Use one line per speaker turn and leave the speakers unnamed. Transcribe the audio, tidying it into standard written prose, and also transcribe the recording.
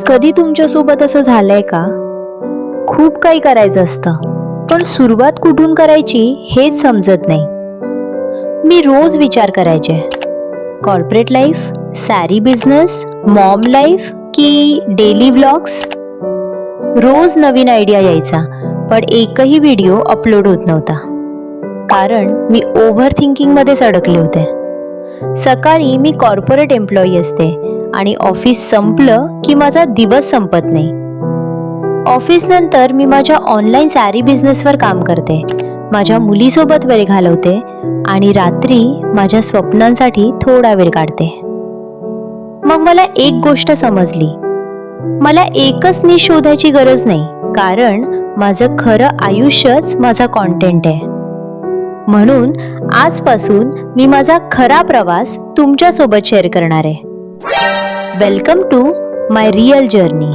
कधी तुमच्यासोबत असं झालंय का? खूप काही करायचं असतं, पण सुरुवात कुठून करायची हेच समजत नाही. मी रोज विचार करायचे, corporate life, sari business, Maugham life की डेली व्लॉग्स. रोज नवीन आयडिया यायचा, पण एकही व्हिडिओ अपलोड होत नव्हता, कारण मी ओव्हर थिंकिंगमध्येच अडकले होते. सकाळी मी कॉर्पोरेट एम्प्लॉई असते आणि ऑफिस संपलं की माझा दिवस संपत नाही. ऑफिस नंतर मी माझ्या ऑनलाईन सॅरी बिझनेसवर काम करते, माझ्या मुलीसोबत वेळ घालवते आणि रात्री माझ्या स्वप्नांसाठी थोडा वेळ काढते. मग मला एक गोष्ट समजली, मला एकच निश शोधायची गरज नाही, कारण माझं खरं आयुष्यच माझा कॉन्टेंट आहे. म्हणून आजपासून मी माझा खरा प्रवास तुमच्यासोबत शेअर करणार आहे. Welcome to my real journey.